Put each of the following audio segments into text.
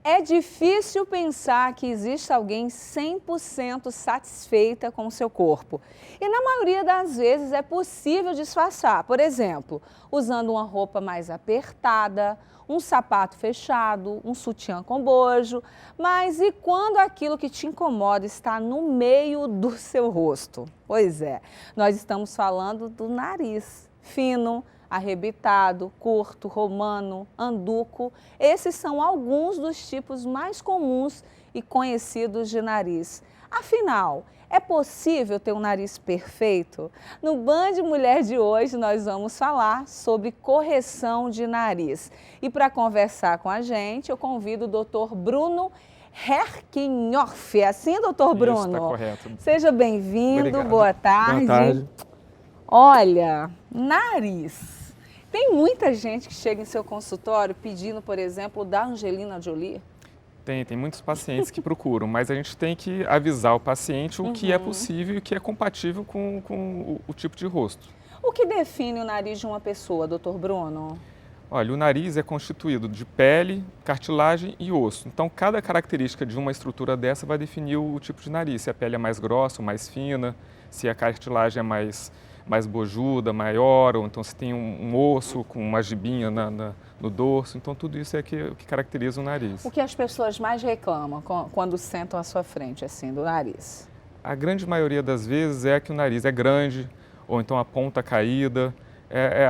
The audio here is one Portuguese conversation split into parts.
É difícil pensar que existe alguém 100% satisfeita com o seu corpo. E na maioria das vezes é possível disfarçar. Por exemplo, usando uma roupa mais apertada, um sapato fechado, um sutiã com bojo. Mas e quando aquilo que te incomoda está no meio do seu rosto? Pois é, nós estamos falando do nariz fino, arrebitado, curto, romano, anduco. Esses são alguns dos tipos mais comuns e conhecidos de nariz. Afinal, é possível ter um nariz perfeito? No Band Mulher de hoje, nós vamos falar sobre correção de nariz. E para conversar com a gente, eu convido o Dr. Bruno Herkenhoff. É assim, doutor Bruno? Isso, está correto. Seja bem-vindo, boa tarde. Boa tarde. Olha, nariz. Tem muita gente que chega em seu consultório pedindo, por exemplo, da Angelina Jolie? Tem muitos pacientes que procuram, mas a gente tem que avisar o paciente o que é possível e o que é compatível com o tipo de rosto. O que define o nariz de uma pessoa, doutor Bruno? Olha, o nariz é constituído de pele, cartilagem e osso. Então, cada característica de uma estrutura dessa vai definir o tipo de nariz. Se a pele é mais grossa ou mais fina, se a cartilagem é mais bojuda, maior, ou então se tem um osso com uma gibinha no dorso. Então, tudo isso é o que caracteriza o nariz. O que as pessoas mais reclamam quando sentam à sua frente, assim, do nariz? A grande maioria das vezes é que o nariz é grande, ou então a ponta caída.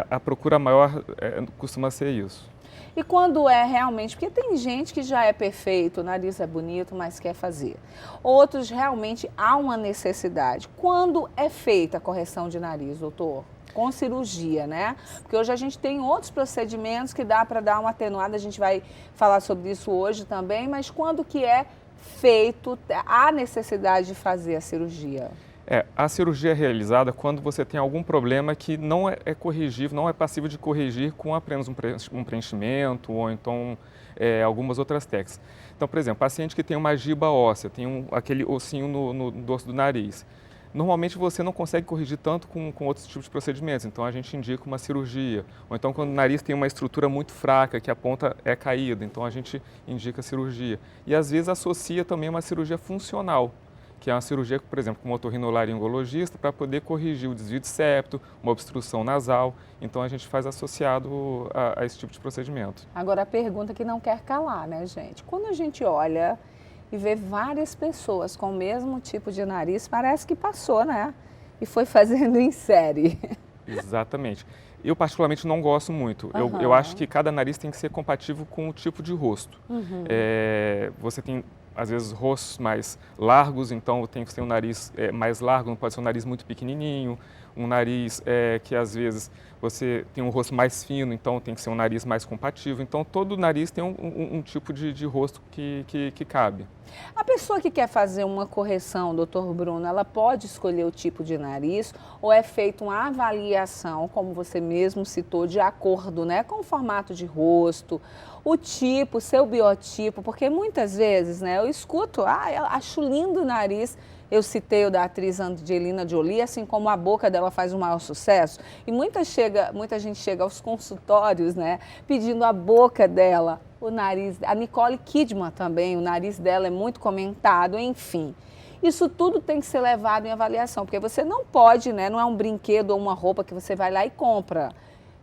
A procura maior costuma ser isso. E quando é realmente, porque tem gente que já é perfeito, o nariz é bonito, mas quer fazer. Outros realmente há uma necessidade. Quando é feita a correção de nariz, doutor? Com cirurgia, né? Porque hoje a gente tem outros procedimentos que dá para dar uma atenuada, a gente vai falar sobre isso hoje também, mas quando que é feito, há necessidade de fazer a cirurgia? A cirurgia é realizada quando você tem algum problema que não é corrigível, não é passível de corrigir com apenas um preenchimento ou então algumas outras técnicas. Então, por exemplo, paciente que tem uma giba óssea, tem aquele ossinho no dorso do nariz. Normalmente você não consegue corrigir tanto com outros tipos de procedimentos, então a gente indica uma cirurgia. Ou então quando o nariz tem uma estrutura muito fraca, que a ponta é caída, então a gente indica a cirurgia. E às vezes associa também uma cirurgia funcional, que é uma cirurgia, por exemplo, com um otorrinolaringologista, para poder corrigir o desvio de septo, uma obstrução nasal. Então, a gente faz associado a esse tipo de procedimento. Agora, a pergunta que não quer calar, né, gente? Quando a gente olha e vê várias pessoas com o mesmo tipo de nariz, parece que passou, né? E foi fazendo em série. Exatamente. Eu, particularmente, não gosto muito. Eu acho que cada nariz tem que ser compatível com o tipo de rosto. Você tem, às vezes, rostos mais largos, então tem que ter um nariz mais largo, não pode ser um nariz muito pequenininho. Um nariz que, às vezes, você tem um rosto mais fino, então tem que ser um nariz mais compatível. Então, todo nariz tem um tipo de rosto que cabe. A pessoa que quer fazer uma correção, doutor Bruno, ela pode escolher o tipo de nariz ou é feita uma avaliação, como você mesmo citou, de acordo, né, com o formato de rosto, o tipo, seu biotipo, porque muitas vezes, né, eu escuto, eu acho lindo o nariz. Eu citei o da atriz Angelina Jolie, assim como a boca dela faz o maior sucesso. E muita gente chega aos consultórios, né, pedindo a boca dela, o nariz. A Nicole Kidman também, o nariz dela é muito comentado, enfim. Isso tudo tem que ser levado em avaliação, porque você não pode, né, não é um brinquedo ou uma roupa que você vai lá e compra.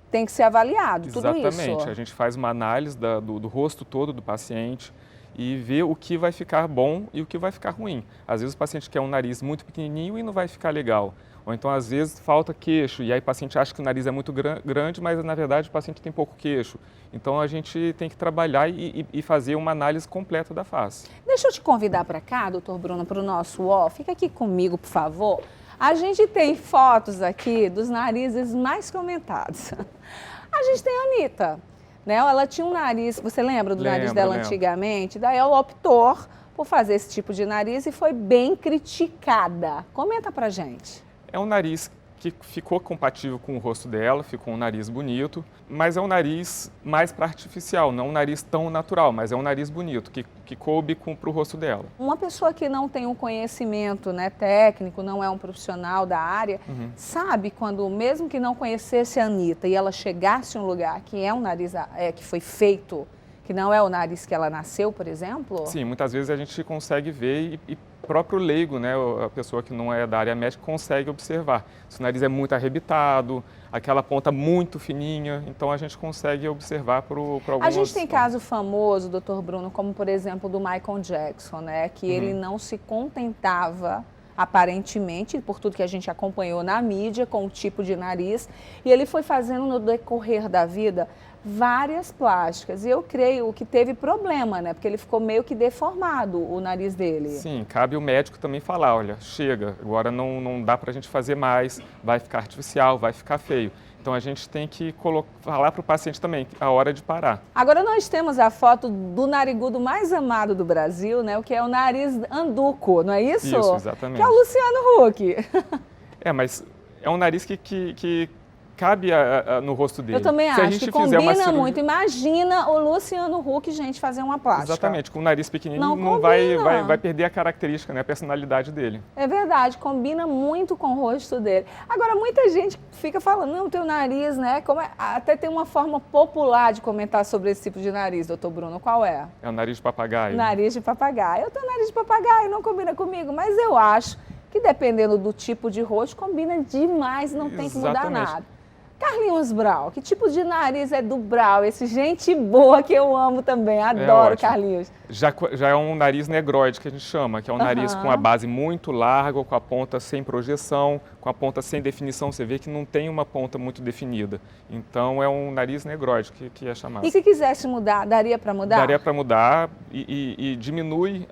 Tem que ser avaliado, tudo isso. Exatamente, a gente faz uma análise do rosto todo do paciente e vê o que vai ficar bom e o que vai ficar ruim. Às vezes o paciente quer um nariz muito pequenininho e não vai ficar legal. Ou então, às vezes, falta queixo e aí o paciente acha que o nariz é muito grande, mas na verdade o paciente tem pouco queixo. Então a gente tem que trabalhar e fazer uma análise completa da face. Deixa eu te convidar para cá, doutor Bruno, para o nosso UOL. Fica aqui comigo, por favor. A gente fotos aqui dos narizes mais comentados. A gente tem a Anitta, né? Ela tinha um nariz, você lembra do nariz dela antigamente? Daí ela optou por fazer esse tipo de nariz e foi bem criticada. Comenta pra gente. É um nariz que ficou compatível com o rosto dela, ficou um nariz bonito, mas é um nariz mais para artificial, não um nariz tão natural, mas é um nariz bonito, que coube para o rosto dela. Uma pessoa que não tem um conhecimento, né, técnico, não é um profissional da área, sabe quando, mesmo que não conhecesse a Anitta e ela chegasse em um lugar que é um nariz que foi feito, que que não é o nariz que ela nasceu, por exemplo? Sim, muitas vezes a gente consegue ver e próprio leigo, né, a pessoa que não é da área médica, consegue observar. Se o nariz é muito arrebitado, aquela ponta muito fininha, então a gente consegue observar por algumas... A gente tem caso famoso, doutor Bruno, como por exemplo do Michael Jackson, né, que ele não se contentava, aparentemente, por tudo que a gente acompanhou na mídia, com o tipo de nariz, e ele foi fazendo no decorrer da vida várias plásticas. E eu creio que teve problema, né? Porque ele ficou meio que deformado, o nariz dele. Sim, cabe o médico também falar, olha, chega, agora não dá pra gente fazer mais, vai ficar artificial, vai ficar feio. Então a gente tem que falar para o paciente também a hora de parar. Agora nós temos a foto do narigudo mais amado do Brasil, né? O que é o nariz anduco, não é isso? Isso, exatamente. Que é o Luciano Huck. Mas é um nariz que cabe no rosto dele. Eu também acho que combina muito. Imagina o Luciano Huck, gente, fazer uma plástica. Exatamente, com o nariz pequenininho não vai perder a característica, né, a personalidade dele. É verdade, combina muito com o rosto dele. Agora, muita gente fica falando, não, teu nariz, né? Até tem uma forma popular de comentar sobre esse tipo de nariz, doutor Bruno, qual é? É o nariz de papagaio. Nariz de papagaio. Eu tenho nariz de papagaio, não combina comigo, mas eu acho que dependendo do tipo de rosto, combina demais, não tem que mudar nada. Carlinhos Brau, que tipo de nariz é do Brau? Esse gente boa que eu amo também, adoro Carlinhos. Já é um nariz negroide que a gente chama, que é um nariz com a base muito larga, com a ponta sem projeção, com a ponta sem definição. Você vê que não tem uma ponta muito definida. Então é um nariz negroide que é chamado. E se quisesse mudar, daria para mudar? Daria para mudar e diminui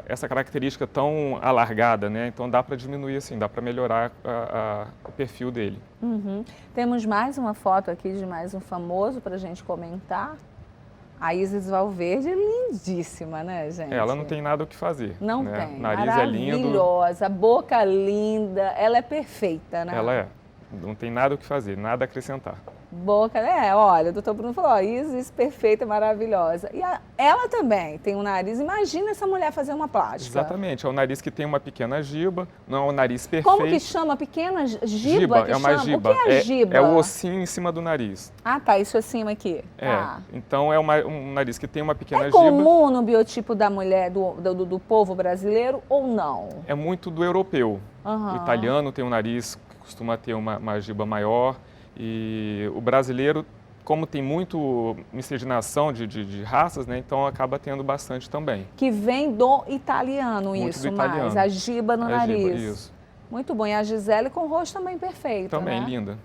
essa característica tão alargada, né? Então dá para diminuir assim, dá para melhorar o perfil dele. Temos mais uma foto aqui de mais um famoso para a gente comentar. A Isis Valverde, lindíssima, né, gente? Ela não tem nada o que fazer. Não né? tem. O nariz é lindo. Maravilhosa, boca linda, ela é perfeita, né? Ela é. Não tem nada o que fazer, nada a acrescentar. Boca, olha, o doutor Bruno falou, Isis perfeita, maravilhosa. E ela também tem um nariz, imagina essa mulher fazer uma plástica. Exatamente, é um nariz que tem uma pequena giba, não é um nariz perfeito. Como que chama? Pequena giba? É uma giba. O que é giba? É o ossinho em cima do nariz. Ah, tá, isso acima aqui. Então é um nariz que tem uma pequena giba. É comum no biotipo da mulher, do povo brasileiro ou não? É muito do europeu. O italiano tem um nariz que costuma ter uma giba maior. E o brasileiro, como tem muito miscigenação de raças, né, então acaba tendo bastante também. Que vem do italiano muito isso do italiano. mais, a giba no nariz. Giba, isso. Muito bom, e a Gisele com o rosto também perfeito, também, né? linda.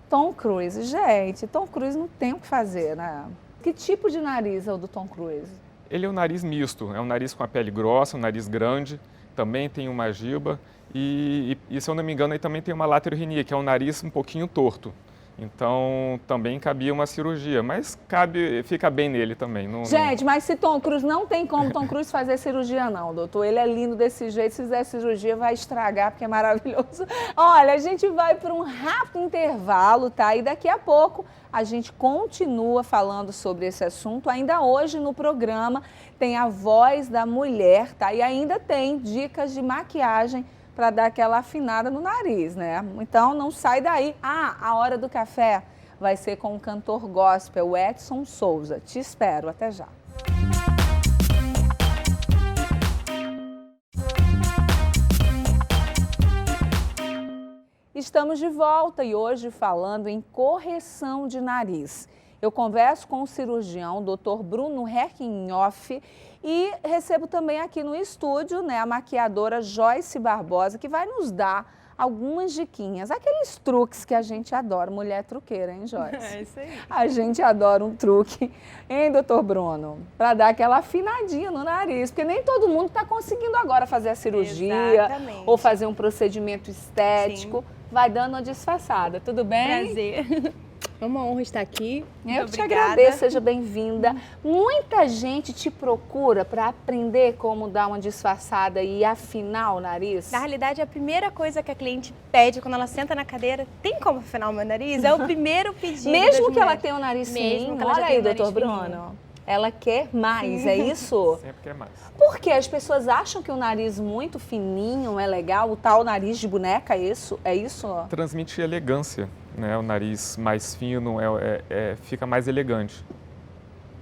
Tom Cruise, gente, Tom Cruise não tem o que fazer, né? Que tipo de nariz é o do Tom Cruise? Ele é um nariz misto, é um nariz com a pele grossa, um nariz grande, também tem uma giba. E se eu não me engano, aí também tem uma laterorrenia, que é um nariz um pouquinho torto. Então, também cabia uma cirurgia, mas fica bem nele também. Gente, mas se Tom Cruise, não tem como Tom Cruise fazer cirurgia não, doutor. Ele é lindo desse jeito, se fizer cirurgia vai estragar, porque é maravilhoso. Olha, a gente vai para um rápido intervalo, tá? E daqui a pouco a gente continua falando sobre esse assunto. Ainda hoje no programa tem a voz da mulher, tá? E ainda tem dicas de maquiagem para dar aquela afinada no nariz, né? Então, não sai daí. A hora do café vai ser com o cantor gospel, o Edson Souza. Te espero, até já. Estamos de volta e hoje falando em correção de nariz. Eu converso com o cirurgião, Dr. Bruno Herkenhoff, e recebo também aqui no estúdio, né, a maquiadora Joyce Barbosa, que vai nos dar algumas diquinhas, aqueles truques que a gente adora, mulher truqueira, hein, Joyce? É isso aí. A gente adora um truque, hein, doutor Bruno? Para dar aquela afinadinha no nariz, porque nem todo mundo está conseguindo agora fazer a cirurgia ou fazer um procedimento estético. Sim. Vai dando uma disfarçada, tudo bem? Prazer. É uma honra estar aqui. Eu te agradeço, seja bem-vinda. Muita gente te procura para aprender como dar uma disfarçada e afinar o nariz? Na realidade, a primeira coisa que a cliente pede quando ela senta na cadeira, tem como afinar o meu nariz? É o primeiro pedido. Mesmo que ela tenha o nariz fininho? Olha aí, doutor Bruno. Ela quer mais, é isso? Sempre quer mais. Por quê? As pessoas acham que o nariz muito fininho é legal, o tal nariz de boneca, é isso? Transmite elegância, né? O nariz mais fino fica mais elegante.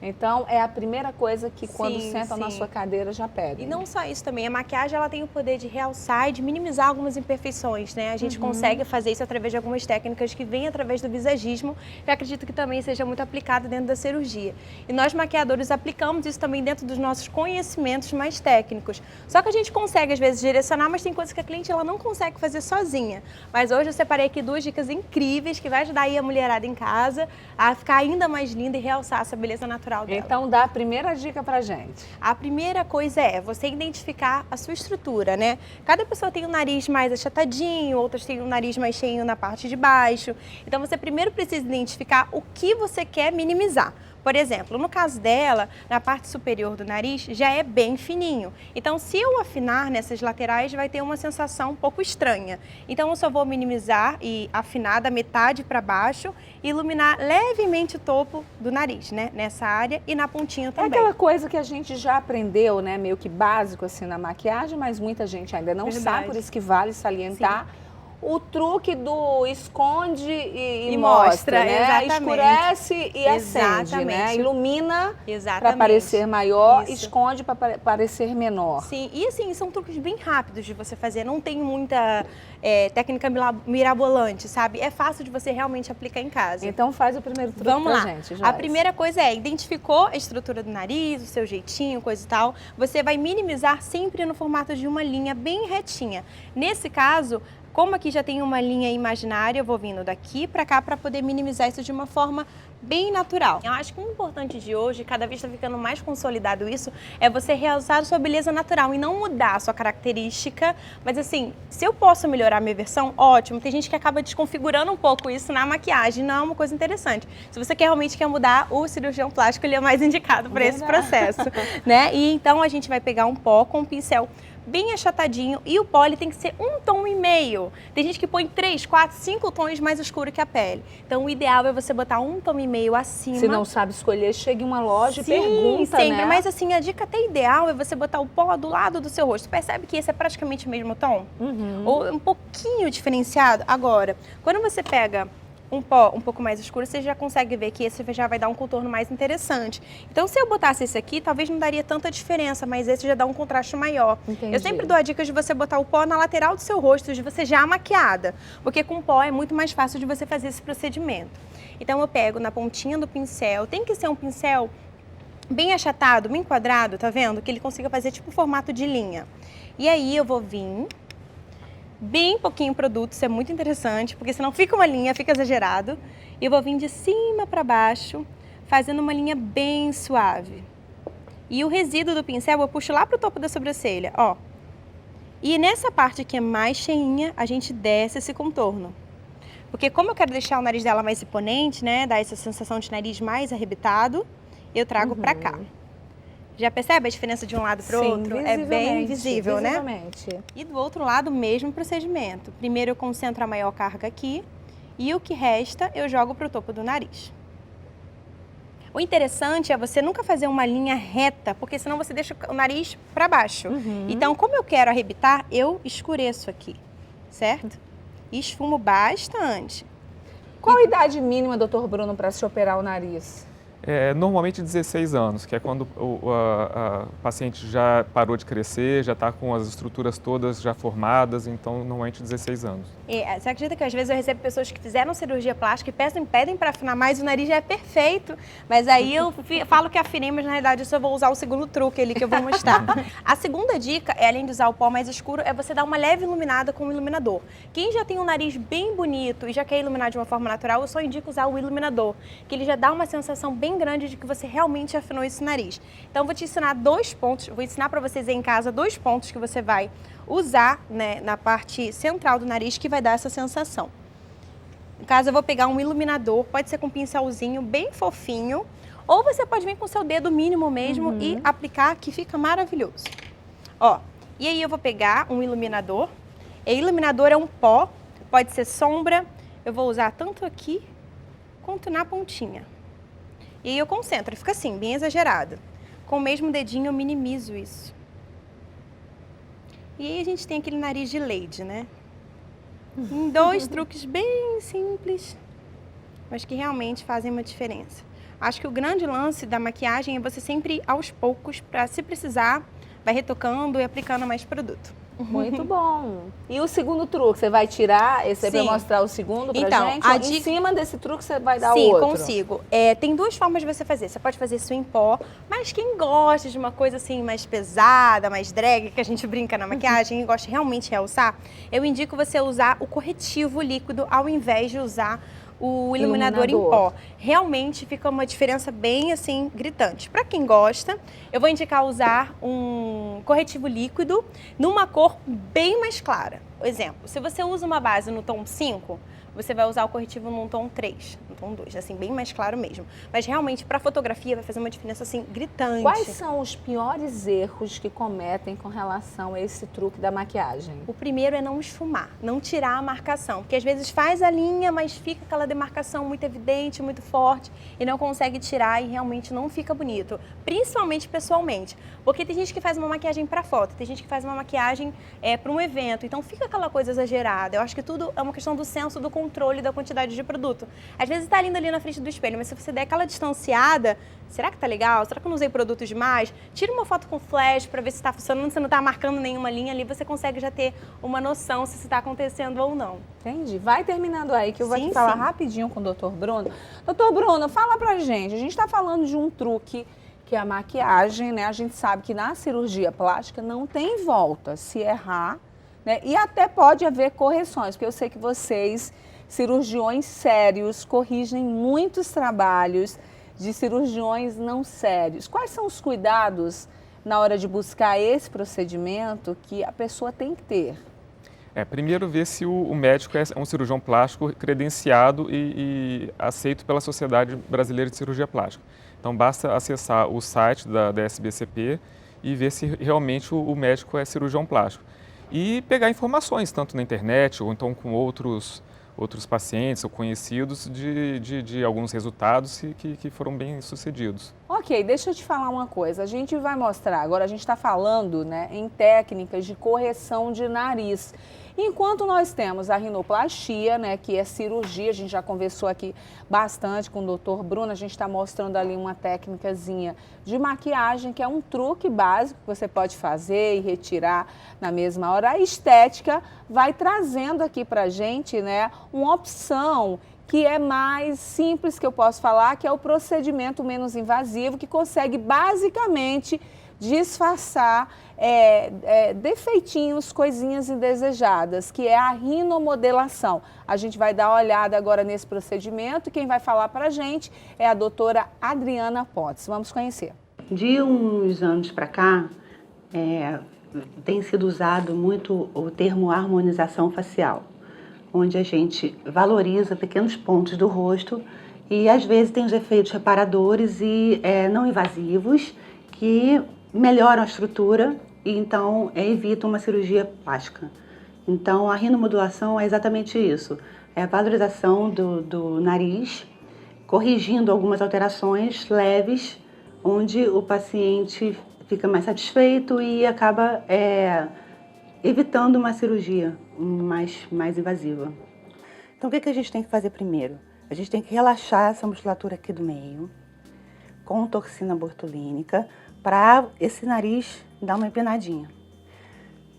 Então, é a primeira coisa que quando Sim, sentam na sim. sua cadeira já pedem. E não só isso também, a maquiagem ela tem o poder de realçar e de minimizar algumas imperfeições, né? A gente consegue fazer isso através de algumas técnicas que vêm através do visagismo, que eu acredito que também seja muito aplicado dentro da cirurgia. E nós maquiadores aplicamos isso também dentro dos nossos conhecimentos mais técnicos. Só que a gente consegue às vezes direcionar, mas tem coisas que a cliente ela não consegue fazer sozinha. Mas hoje eu separei aqui 2 dicas incríveis que vai ajudar aí a mulherada em casa a ficar ainda mais linda e realçar essa beleza natural dela. Então, dá a primeira dica pra gente. A primeira coisa é você identificar a sua estrutura, né? Cada pessoa tem um nariz mais achatadinho, outras têm um nariz mais cheio na parte de baixo. Então você primeiro precisa identificar o que você quer minimizar. Por exemplo, no caso dela, na parte superior do nariz já é bem fininho. Então, se eu afinar nessas laterais, vai ter uma sensação um pouco estranha. Então, eu só vou minimizar e afinar da metade para baixo e iluminar levemente o topo do nariz, né? Nessa área e na pontinha É também. aquela coisa que a gente já aprendeu, né? Meio que básico assim na maquiagem, mas muita gente ainda não Verdade. sabe, por isso que vale salientar. O truque do esconde e mostra, né? exatamente. Escurece e acende, né? Exatamente. Ilumina para Exatamente. parecer maior, Isso. esconde para parecer menor. Sim, e assim, são truques bem rápidos de você fazer, não tem muita técnica mirabolante, sabe? É fácil de você realmente aplicar em casa. Então faz o primeiro truque Vamos pra lá. gente, Joyce. A primeira coisa é, identificou a estrutura do nariz, o seu jeitinho, coisa e tal, você vai minimizar sempre no formato de uma linha bem retinha. Nesse caso, como aqui já tem uma linha imaginária, eu vou vindo daqui para cá para poder minimizar isso de uma forma bem natural. Eu acho que o importante de hoje, cada vez está ficando mais consolidado isso, é você realçar a sua beleza natural e não mudar a sua característica. Mas assim, se eu posso melhorar a minha versão, ótimo. Tem gente que acaba desconfigurando um pouco isso na maquiagem, não é uma coisa interessante. Se você realmente quer mudar, o cirurgião plástico ele é mais indicado para esse processo, né? E então a gente vai pegar um pó com um pincel bem achatadinho e o pó ele tem que ser 1,5 tom. Tem gente que põe 3, 4, 5 tons mais escuro que a pele. Então o ideal é você botar 1,5 tom acima. Se não sabe escolher, chega em uma loja e Sim, pergunta, sempre. né? Mas assim, a dica até ideal é você botar o pó do lado do seu rosto. Percebe que esse é praticamente o mesmo tom? Ou um pouquinho diferenciado? Agora, quando você pega um pó um pouco mais escuro, você já consegue ver que esse já vai dar um contorno mais interessante. Então, se eu botasse esse aqui, talvez não daria tanta diferença, mas esse já dá um contraste maior. Entendi. Eu sempre dou a dica de você botar o pó na lateral do seu rosto, de você já maquiada, porque com pó é muito mais fácil de você fazer esse procedimento. Então, eu pego na pontinha do pincel, tem que ser um pincel bem achatado, bem quadrado, tá vendo? Que ele consiga fazer tipo formato de linha. E aí, eu vou vir bem pouquinho produto, isso é muito interessante, porque senão fica uma linha, fica exagerado. E eu vou vir de cima para baixo, fazendo uma linha bem suave. E o resíduo do pincel eu puxo lá pro topo da sobrancelha, ó. E nessa parte que é mais cheinha, a gente desce esse contorno. Porque como eu quero deixar o nariz dela mais imponente, né, dar essa sensação de nariz mais arrebitado, eu trago pra cá. Já percebe a diferença de um lado para o outro? É bem visível, né? E do outro lado, o mesmo procedimento. Primeiro eu concentro a maior carga aqui e o que resta eu jogo para o topo do nariz. O interessante é você nunca fazer uma linha reta, porque senão você deixa o nariz para baixo. Então, como eu quero arrebitar, eu escureço aqui, certo? E esfumo bastante. Qual a idade mínima, doutor Bruno, para se operar o nariz? Normalmente 16 anos, que é quando a paciente já parou de crescer, já está com as estruturas todas já formadas, então normalmente 16 anos. Você acredita que às vezes eu recebo pessoas que fizeram cirurgia plástica e pedem para afinar mais, o nariz já é perfeito, mas aí eu falo que afinei, mas na realidade eu só vou usar o segundo truque ali que eu vou mostrar. A segunda dica, além de usar o pó mais escuro, é você dar uma leve iluminada com o iluminador. Quem já tem um nariz bem bonito e já quer iluminar de uma forma natural, eu só indico usar o iluminador, que ele já dá uma sensação bem grande de que você realmente afinou esse nariz. Então eu vou te ensinar 2 pontos, vou ensinar para vocês aí em casa 2 pontos que você vai usar, né, na parte central do nariz que vai dar essa sensação. No caso eu vou pegar um iluminador, pode ser com um pincelzinho bem fofinho, ou você pode vir com o seu dedo mínimo mesmo e aplicar, que fica maravilhoso. Ó, e aí eu vou pegar um iluminador, e iluminador é um pó, pode ser sombra, eu vou usar tanto aqui quanto na pontinha. E aí eu concentro, fica assim, bem exagerado. Com o mesmo dedinho eu minimizo isso. E aí a gente tem aquele nariz de Lady, né? Em 2 truques bem simples, mas que realmente fazem uma diferença. Acho que o grande lance da maquiagem é você sempre, aos poucos, para se precisar, vai retocando e aplicando mais produto. Muito bom. E o segundo truque, você vai tirar esse aí para mostrar o segundo pra então, gente? Em cima desse truque você vai dar Sim, outro? consigo. Tem duas formas de você fazer. Você pode fazer isso em pó, mas quem gosta de uma coisa assim mais pesada, mais drag, que a gente brinca na maquiagem e gosta realmente de realçar, eu indico você usar o corretivo líquido ao invés de usar o iluminador em pó. Realmente fica uma diferença bem assim gritante. Para quem gosta, eu vou indicar usar um corretivo líquido numa cor bem mais clara. Por exemplo, se você usa uma base no tom 5, você vai usar o corretivo num tom 3, no tom 2, assim, bem mais claro mesmo. Mas realmente, para fotografia, vai fazer uma diferença, assim, gritante. Quais são os piores erros que cometem com relação a esse truque da maquiagem? O primeiro é não esfumar, não tirar a marcação. Porque às vezes faz a linha, mas fica aquela demarcação muito evidente, muito forte, e não consegue tirar e realmente não fica bonito. Principalmente pessoalmente. Porque tem gente que faz uma maquiagem para foto, tem gente que faz uma maquiagem para um evento, então fica aquela coisa exagerada. Eu acho que tudo é uma questão do senso do controle da quantidade de produto. Às vezes tá lindo ali na frente do espelho, mas se você der aquela distanciada, será que tá legal? Será que eu não usei produto demais? Tira uma foto com flash para ver se tá funcionando, se não tá marcando nenhuma linha ali, você consegue já ter uma noção se isso tá acontecendo ou não. Entendi. Vai terminando aí que eu vou te falar rapidinho com o Dr. Bruno. Dr. Bruno, fala pra gente. A gente tá falando de um truque que é a maquiagem, né? A gente sabe que na cirurgia plástica não tem volta se errar, né? E até pode haver correções, porque eu sei que vocês, cirurgiões sérios, corrigem muitos trabalhos de cirurgiões não sérios. Quais são os cuidados na hora de buscar esse procedimento que a pessoa tem que ter? Primeiro ver se o médico é um cirurgião plástico credenciado e aceito pela Sociedade Brasileira de Cirurgia Plástica. Então basta acessar o site da SBCP e ver se realmente o médico é cirurgião plástico. E pegar informações, tanto na internet ou então com outros pacientes ou conhecidos de alguns resultados que foram bem sucedidos. Ok, deixa eu te falar uma coisa. A gente vai mostrar, agora a gente está falando, né, em técnicas de correção de nariz. Enquanto nós temos a rinoplastia, né, que é cirurgia, a gente já conversou aqui bastante com o Dr. Bruno, a gente está mostrando ali uma técnicazinha de maquiagem, que é um truque básico que você pode fazer e retirar na mesma hora. A estética vai trazendo aqui pra gente, né, uma opção que é mais simples, que eu posso falar, que é o procedimento menos invasivo, que consegue basicamente disfarçar defeitinhos, coisinhas indesejadas, que é a rinomodelação. A gente vai dar uma olhada agora nesse procedimento e quem vai falar pra gente é a doutora Adriana Pontes. Vamos conhecer. De uns anos para cá, tem sido usado muito o termo harmonização facial, onde a gente valoriza pequenos pontos do rosto e às vezes tem os efeitos reparadores e não invasivos que melhoram a estrutura e então evitam uma cirurgia plástica. Então a rinomodulação é exatamente isso, é a valorização do nariz, corrigindo algumas alterações leves, onde o paciente fica mais satisfeito e acaba evitando uma cirurgia mais invasiva. Então o que a gente tem que fazer primeiro? A gente tem que relaxar essa musculatura aqui do meio com toxina botulínica para esse nariz dar uma empinadinha.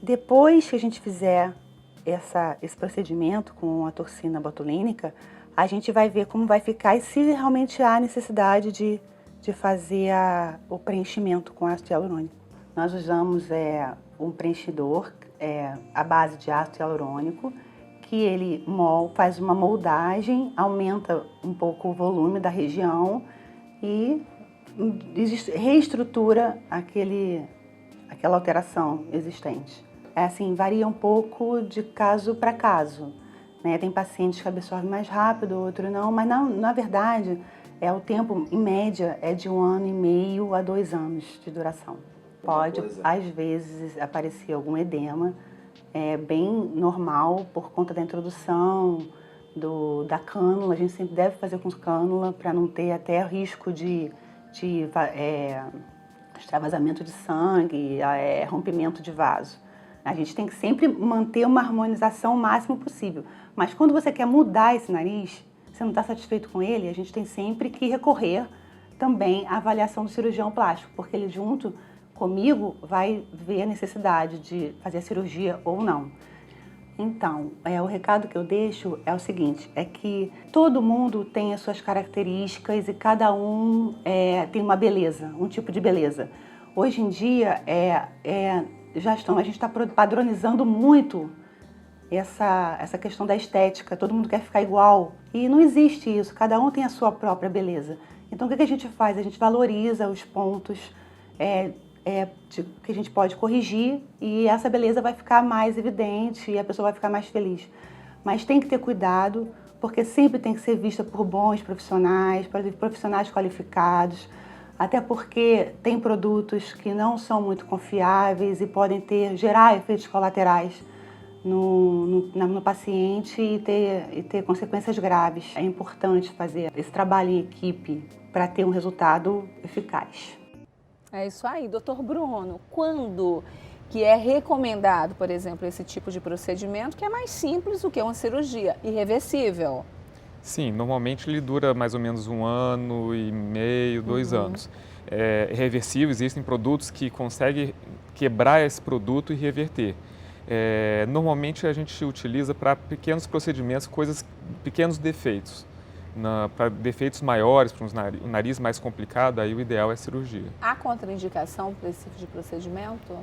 Depois que a gente fizer esse procedimento com a toxina botulínica, a gente vai ver como vai ficar e se realmente há necessidade de fazer o preenchimento com ácido hialurônico. Nós usamos um preenchidor à base de ácido hialurônico, que ele faz uma moldagem, aumenta um pouco o volume da região e reestrutura aquela alteração existente. Assim, varia um pouco de caso para caso, né? Tem pacientes que absorvem mais rápido, outro não, mas na verdade o tempo em média é de 1 ano e meio a 2 anos de duração. Pode, às vezes, aparecer algum edema, bem normal por conta da introdução da cânula. A gente sempre deve fazer com cânula para não ter até risco de extravasamento de sangue, rompimento de vaso. A gente tem que sempre manter uma harmonização o máximo possível. Mas quando você quer mudar esse nariz, você não está satisfeito com ele, a gente tem sempre que recorrer também a avaliação do cirurgião plástico, porque ele junto comigo vai ver a necessidade de fazer a cirurgia ou não. Então, o recado que eu deixo é o seguinte, é que todo mundo tem as suas características e cada um tem uma beleza, um tipo de beleza. Hoje em dia, a gente está padronizando muito essa questão da estética, todo mundo quer ficar igual. E não existe isso, cada um tem a sua própria beleza. Então, o que a gente faz? A gente valoriza os pontos que a gente pode corrigir e essa beleza vai ficar mais evidente e a pessoa vai ficar mais feliz. Mas tem que ter cuidado, porque sempre tem que ser vista por bons profissionais, por profissionais qualificados, até porque tem produtos que não são muito confiáveis e podem gerar efeitos colaterais no paciente e ter consequências graves. É importante fazer esse trabalho em equipe para ter um resultado eficaz. É isso aí, doutor Bruno. Quando que é recomendado, por exemplo, esse tipo de procedimento que é mais simples do que uma cirurgia irreversível? Sim, normalmente ele dura mais ou menos 1 ano e meio, 2 anos. Reversível, existem produtos que conseguem quebrar esse produto e reverter. Normalmente a gente utiliza para pequenos procedimentos, pequenos defeitos. Para defeitos maiores, para um nariz mais complicado, aí o ideal é cirurgia. Há contraindicação para esse tipo de procedimento?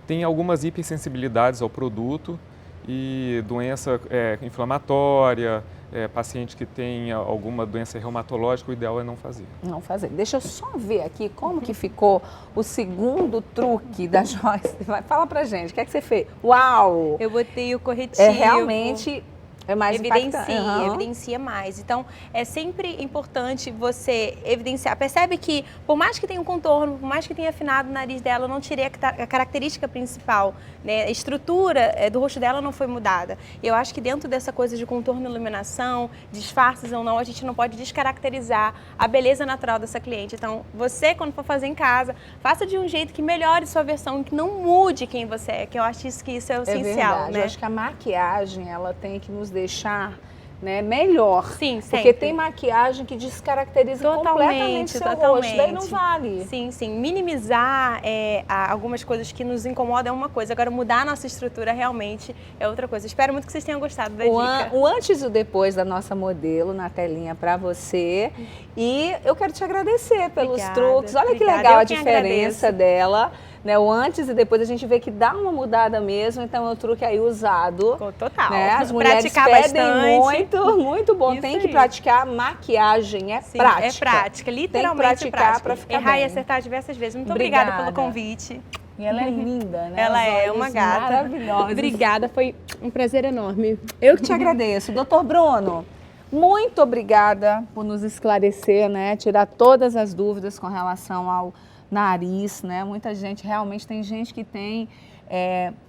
Tem algumas hipersensibilidades ao produto e doença inflamatória, paciente que tem alguma doença reumatológica, o ideal é não fazer. Não fazer. Deixa eu só ver aqui como que ficou o segundo truque da Joyce. Fala pra gente, o que é que você fez? Uau! Eu botei o corretivo. Realmente... É mais evidencia mais. Então, é sempre importante você evidenciar. Percebe que, por mais que tenha um contorno, por mais que tenha afinado o nariz dela, eu não tirei a característica principal, né? A estrutura do rosto dela não foi mudada. E eu acho que dentro dessa coisa de contorno e iluminação, disfarces ou não, a gente não pode descaracterizar a beleza natural dessa cliente. Então, você, quando for fazer em casa, faça de um jeito que melhore sua versão, que não mude quem você é, que eu acho que isso é essencial. Verdade. Né? Eu acho que a maquiagem, ela tem que nos deixar, né, melhor. Sim, sempre. Porque tem maquiagem que descaracteriza completamente seu rosto, daí não vale. Sim, sim. Minimizar algumas coisas que nos incomodam é uma coisa, agora mudar a nossa estrutura realmente é outra coisa. Espero muito que vocês tenham gostado da dica. O antes e o depois da nossa modelo na telinha para você. E eu quero te agradecer pelos truques. Olha que legal a diferença dela. Né, o antes e depois a gente vê que dá uma mudada mesmo, então é um truque aí usado. Total. Né? As mulheres pedem bastante. Muito bom. Isso tem que praticar, maquiagem é prática. É prática, literalmente tem que praticar para ficar errar bem. E acertar diversas vezes. Muito obrigada pelo convite. E ela é linda, né? Ela é uma gata. Maravilhosa. Obrigada, foi um prazer enorme. Eu que te agradeço. Doutor Bruno, muito obrigada por nos esclarecer, né? Tirar todas as dúvidas com relação ao nariz, né? Muita gente, realmente tem gente que tem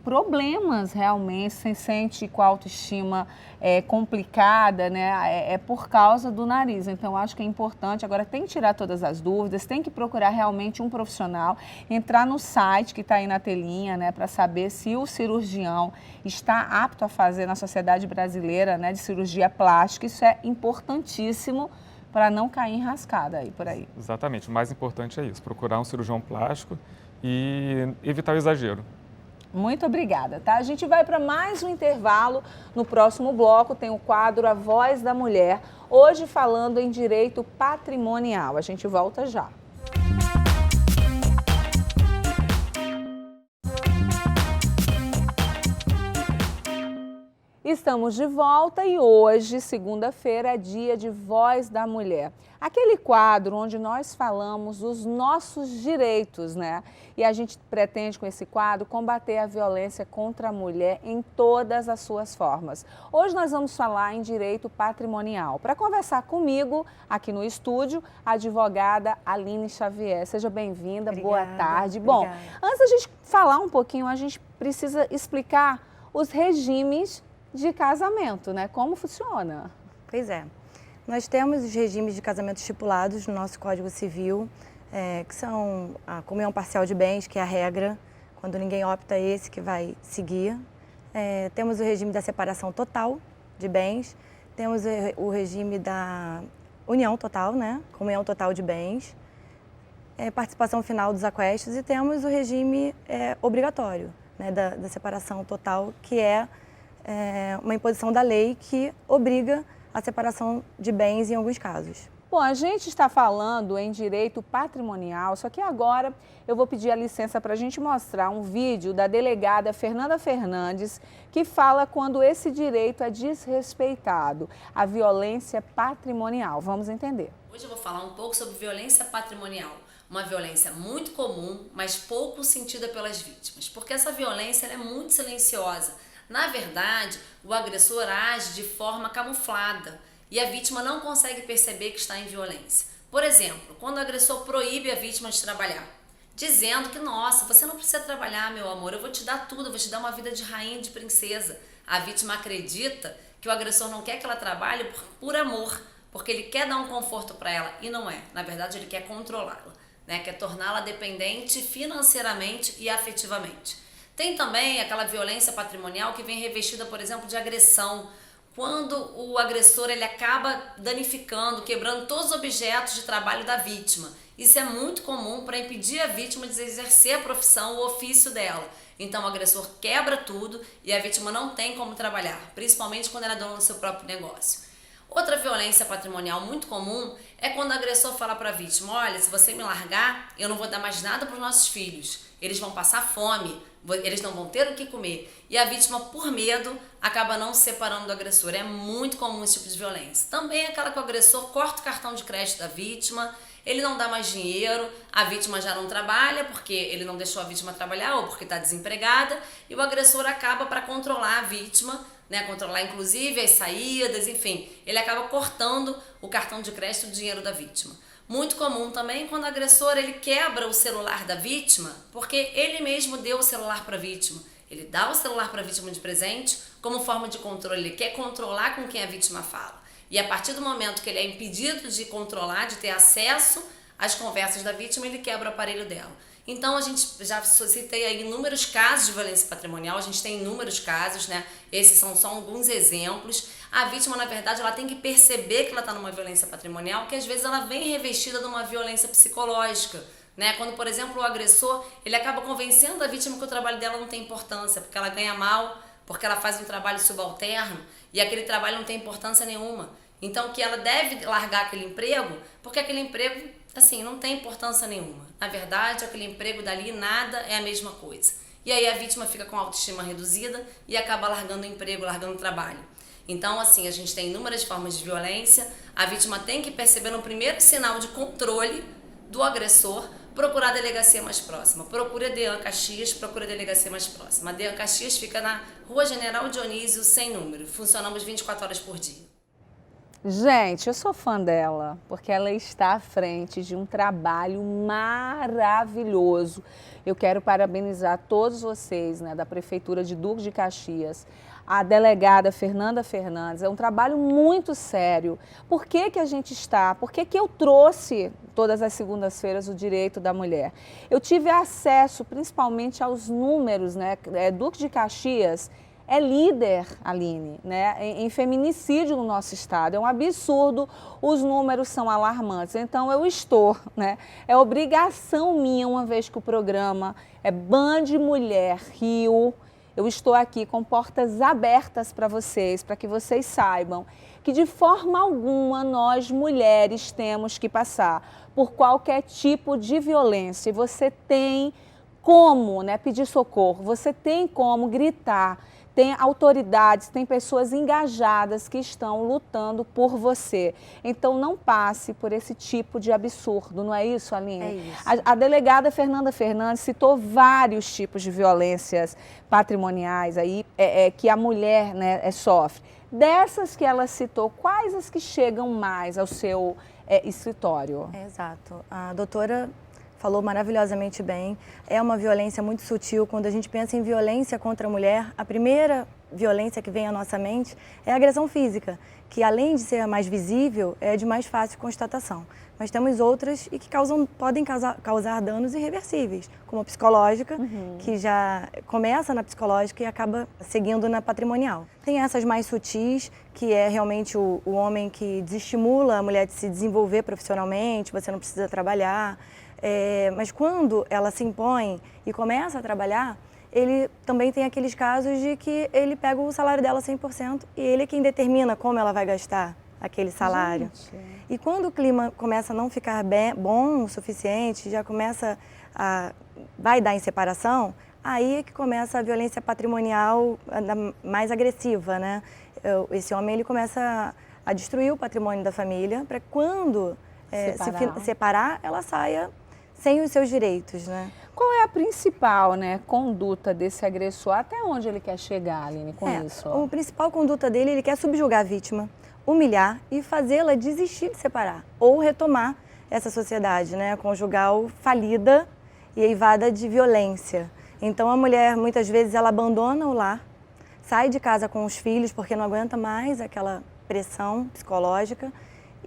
problemas realmente, se sente com a autoestima complicada, né? É por causa do nariz. Então, acho que é importante, agora tem que tirar todas as dúvidas, tem que procurar realmente um profissional, entrar no site que está aí na telinha, né? Para saber se o cirurgião está apto a fazer na Sociedade Brasileira, né, de Cirurgia Plástica. Isso é importantíssimo para não cair enrascada aí por aí. Exatamente, o mais importante é isso, procurar um cirurgião plástico e evitar o exagero. Muito obrigada, tá? A gente vai para mais um intervalo. No próximo bloco tem o quadro A Voz da Mulher, hoje falando em direito patrimonial. A gente volta já. Estamos de volta e hoje, segunda-feira, é dia de Voz da Mulher. Aquele quadro onde nós falamos dos nossos direitos, né? E a gente pretende, com esse quadro, combater a violência contra a mulher em todas as suas formas. Hoje nós vamos falar em direito patrimonial. Para conversar comigo, aqui no estúdio, a advogada Aline Xavier. Seja bem-vinda, boa tarde. Bom, antes da gente falar um pouquinho, a gente precisa explicar os regimes de casamento, né? Como funciona? Pois é. Nós temos os regimes de casamento estipulados no nosso Código Civil, que são a comunhão parcial de bens, que é a regra, quando ninguém opta, é esse que vai seguir. Temos o regime da separação total de bens, temos o regime da união total, né? Comunhão total de bens, participação final dos aquestos e temos o regime obrigatório, né, da separação total, que é uma imposição da lei que obriga a separação de bens em alguns casos. Bom, a gente está falando em direito patrimonial, só que agora eu vou pedir a licença para a gente mostrar um vídeo da delegada Fernanda Fernandes, que fala quando esse direito é desrespeitado, a violência patrimonial. Vamos entender. Hoje eu vou falar um pouco sobre violência patrimonial, uma violência muito comum, mas pouco sentida pelas vítimas, porque essa violência ela é muito silenciosa. Na verdade, o agressor age de forma camuflada e a vítima não consegue perceber que está em violência. Por exemplo, quando o agressor proíbe a vítima de trabalhar, dizendo que, nossa, você não precisa trabalhar, meu amor, eu vou te dar tudo, eu vou te dar uma vida de rainha e de princesa. A vítima acredita que o agressor não quer que ela trabalhe por amor, porque ele quer dar um conforto para ela, e não é. Na verdade, ele quer controlá-la, né? Quer torná-la dependente financeiramente e afetivamente. Tem também aquela violência patrimonial que vem revestida, por exemplo, de agressão, quando o agressor ele acaba danificando, quebrando todos os objetos de trabalho da vítima. Isso é muito comum para impedir a vítima de exercer a profissão, o ofício dela. Então o agressor quebra tudo e a vítima não tem como trabalhar, principalmente quando ela é dona do seu próprio negócio. Outra violência patrimonial muito comum é quando o agressor fala para a vítima, olha, se você me largar, eu não vou dar mais nada para os nossos filhos, eles vão passar fome, eles não vão ter o que comer. E a vítima, por medo, acaba não se separando do agressor. É muito comum esse tipo de violência. Também é aquela que o agressor corta o cartão de crédito da vítima, ele não dá mais dinheiro, a vítima já não trabalha porque ele não deixou a vítima trabalhar ou porque está desempregada, e o agressor acaba para controlar a vítima, né, controlar inclusive as saídas, enfim, ele acaba cortando o cartão de crédito, o dinheiro da vítima. Muito comum também quando o agressor ele quebra o celular da vítima, porque ele mesmo deu o celular para a vítima. Ele dá o celular para a vítima de presente como forma de controle, ele quer controlar com quem a vítima fala. E a partir do momento que ele é impedido de controlar, de ter acesso às conversas da vítima, ele quebra o aparelho dela. Então, a gente já citei aí inúmeros casos de violência patrimonial, a gente tem inúmeros casos, né? Esses são só alguns exemplos. A vítima, na verdade, ela tem que perceber que ela está numa violência patrimonial, que às vezes ela vem revestida de uma violência psicológica, né? Quando, por exemplo, o agressor, ele acaba convencendo a vítima que o trabalho dela não tem importância, porque ela ganha mal, porque ela faz um trabalho subalterno e aquele trabalho não tem importância nenhuma. Então, que ela deve largar aquele emprego, porque aquele emprego, assim, não tem importância nenhuma. Na verdade, aquele emprego dali, nada é a mesma coisa. E aí a vítima fica com a autoestima reduzida e acaba largando o emprego, largando o trabalho. Então, assim, a gente tem inúmeras formas de violência. A vítima tem que perceber no primeiro sinal de controle do agressor, procurar a delegacia mais próxima. Procure a DEAN Caxias, procure a delegacia mais próxima. A DEAN Caxias fica na Rua General Dionísio, sem número. Funcionamos 24 horas por dia. Gente, eu sou fã dela, porque ela está à frente de um trabalho maravilhoso. Eu quero parabenizar todos vocês, né, da Prefeitura de Duque de Caxias, a delegada Fernanda Fernandes. É um trabalho muito sério. Por que que a gente está? Por que que eu trouxe todas as segundas-feiras o direito da mulher? Eu tive acesso principalmente aos números, né? Duque de Caxias é líder, Aline, né, em feminicídio no nosso estado. É um absurdo, os números são alarmantes. Então, eu estou, né, é obrigação minha, uma vez que o programa é Band Mulher Rio, eu estou aqui com portas abertas para vocês, para que vocês saibam que de forma alguma nós mulheres temos que passar por qualquer tipo de violência. E você tem como, né, pedir socorro, você tem como gritar. Tem autoridades, tem pessoas engajadas que estão lutando por você. Então, não passe por esse tipo de absurdo, não é isso, Aline? É isso. A delegada Fernanda Fernandes citou vários tipos de violências patrimoniais aí, que a mulher, né, sofre. Dessas que ela citou, quais as que chegam mais ao seu escritório? Exato. A doutora falou maravilhosamente bem. É uma violência muito sutil. Quando a gente pensa em violência contra a mulher, a primeira violência que vem à nossa mente é a agressão física, que além de ser mais visível, é de mais fácil constatação. Mas temos outras e que podem causar danos irreversíveis, como a psicológica, que já começa na psicológica e acaba seguindo na patrimonial. Tem essas mais sutis, que é realmente o homem que desestimula a mulher de se desenvolver profissionalmente, você não precisa trabalhar. Mas quando ela se impõe e começa a trabalhar, ele também tem aqueles casos de que ele pega o salário dela 100% e ele é quem determina como ela vai gastar aquele salário. Gente. E quando o clima começa a não ficar bom o suficiente, já vai dar em separação, aí é que começa a violência patrimonial mais agressiva, né? Esse homem ele começa a destruir o patrimônio da família para quando se separar, ela saia sem os seus direitos, né? Qual é a principal, né, conduta desse agressor? Até onde ele quer chegar, Aline, com isso? A principal conduta dele, ele quer subjugar a vítima, humilhar e fazê-la desistir de separar ou retomar essa sociedade, né, conjugal falida e eivada de violência. Então a mulher, muitas vezes, ela abandona o lar, sai de casa com os filhos porque não aguenta mais aquela pressão psicológica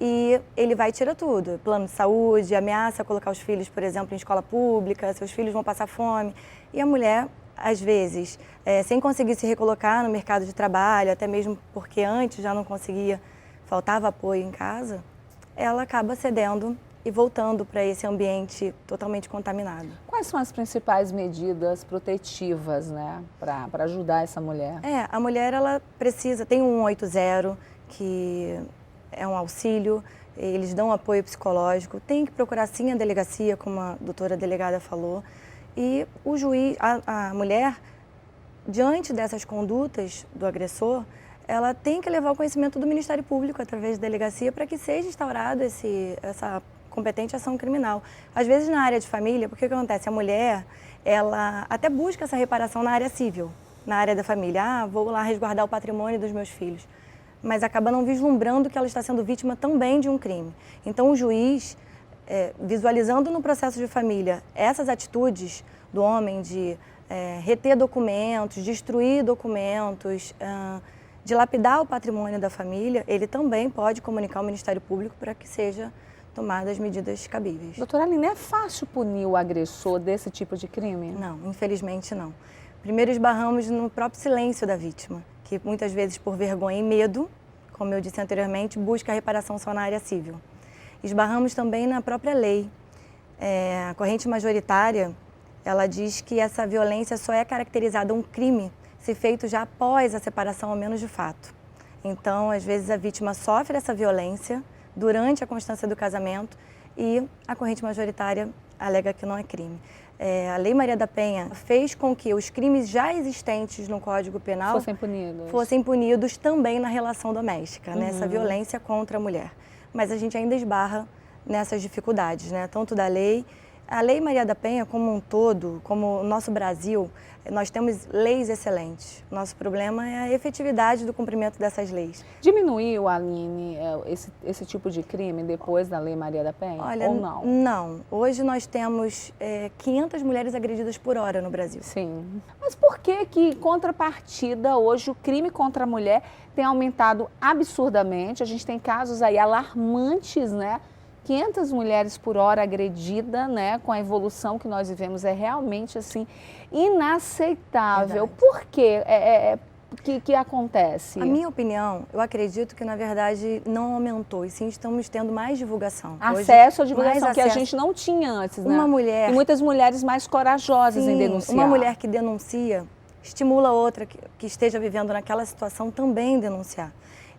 e ele vai e tira tudo. Plano de saúde, ameaça colocar os filhos, por exemplo, em escola pública, seus filhos vão passar fome. E a mulher, às vezes, sem conseguir se recolocar no mercado de trabalho, até mesmo porque antes já não conseguia, faltava apoio em casa, ela acaba cedendo e voltando para esse ambiente totalmente contaminado. Quais são as principais medidas protetivas, né, para ajudar essa mulher? A mulher, ela tem um 180, que é um auxílio, eles dão apoio psicológico, tem que procurar sim a delegacia, como a doutora delegada falou, e o juiz, a mulher, diante dessas condutas do agressor, ela tem que levar o conhecimento do Ministério Público através da delegacia para que seja instaurada essa competente ação criminal. Às vezes na área de família, porque o que acontece? A mulher, ela até busca essa reparação na área civil, na área da família. Vou lá resguardar o patrimônio dos meus filhos. Mas acaba não vislumbrando que ela está sendo vítima também de um crime. Então o juiz, visualizando no processo de família essas atitudes do homem de reter documentos, destruir documentos, dilapidar o patrimônio da família, ele também pode comunicar ao Ministério Público para que seja tomadas medidas cabíveis. Doutora Aline, é fácil punir o agressor desse tipo de crime? Não, infelizmente não. Primeiro esbarramos no próprio silêncio da vítima, que muitas vezes por vergonha e medo, como eu disse anteriormente, busca a reparação só na área civil. Esbarramos também na própria lei. A corrente majoritária, ela diz que essa violência só é caracterizada um crime se feito já após a separação ao menos de fato. Então, às vezes a vítima sofre essa violência durante a constância do casamento e a corrente majoritária alega que não é crime. A Lei Maria da Penha fez com que os crimes já existentes no Código Penal fossem punidos também na relação doméstica, nessa violência contra a mulher. Mas a gente ainda esbarra nessas dificuldades, né? Tanto da lei. A Lei Maria da Penha, como um todo, como o nosso Brasil, nós temos leis excelentes. Nosso problema é a efetividade do cumprimento dessas leis. Diminuiu, Aline, esse tipo de crime depois da Lei Maria da Penha? Olha, ou não? Não. Hoje nós temos 500 mulheres agredidas por hora no Brasil. Sim. Mas por que, em contrapartida, hoje o crime contra a mulher tem aumentado absurdamente? A gente tem casos aí alarmantes, né? 500 mulheres por hora agredida, né, com a evolução que nós vivemos, é realmente assim inaceitável. Verdade. Por quê? Que acontece? A minha opinião, eu acredito que na verdade não aumentou, e sim estamos tendo mais divulgação. Acesso à divulgação que a gente não tinha antes, né? Uma mulher... E muitas mulheres mais corajosas em denunciar. Uma mulher que denuncia estimula outra que esteja vivendo naquela situação também denunciar.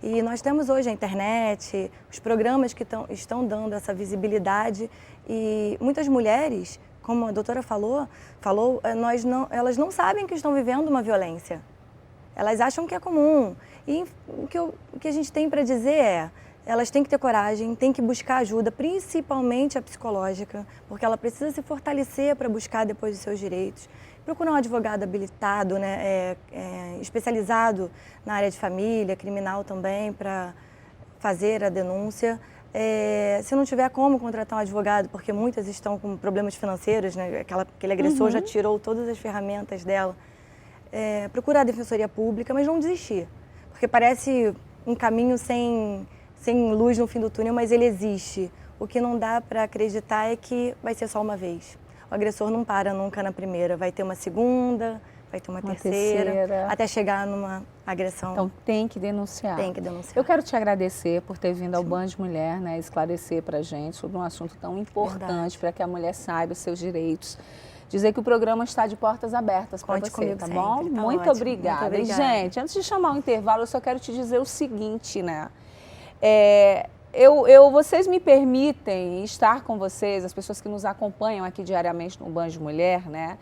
E nós temos hoje a internet, os programas que estão dando essa visibilidade e muitas mulheres, como a doutora falou, elas não sabem que estão vivendo uma violência. Elas acham que é comum. E o que a gente tem para dizer elas têm que ter coragem, têm que buscar ajuda, principalmente a psicológica, porque ela precisa se fortalecer para buscar depois os seus direitos. Procurar um advogado habilitado, né, especializado na área de família, criminal também, para fazer a denúncia. Se não tiver como contratar um advogado, porque muitas estão com problemas financeiros, né? Aquele agressor já tirou todas as ferramentas dela, procurar a Defensoria Pública, mas não desistir. Porque parece um caminho sem luz no fim do túnel, mas ele existe. O que não dá para acreditar é que vai ser só uma vez. O agressor não para nunca na primeira, vai ter uma segunda, vai ter uma terceira, até chegar numa agressão. Então tem que denunciar. Tem que denunciar. Eu quero te agradecer por ter vindo ao Band Mulher, né, esclarecer para a gente sobre um assunto tão importante para que a mulher saiba os seus direitos. Dizer que o programa está de portas abertas para você, comigo tá sempre, bom? tá Muito ótimo, obrigada. muito obrigada. E, gente, antes de chamar o intervalo, eu só quero te dizer o seguinte, né? Vocês me permitem estar com vocês, as pessoas que nos acompanham aqui diariamente no Band Mulher, né?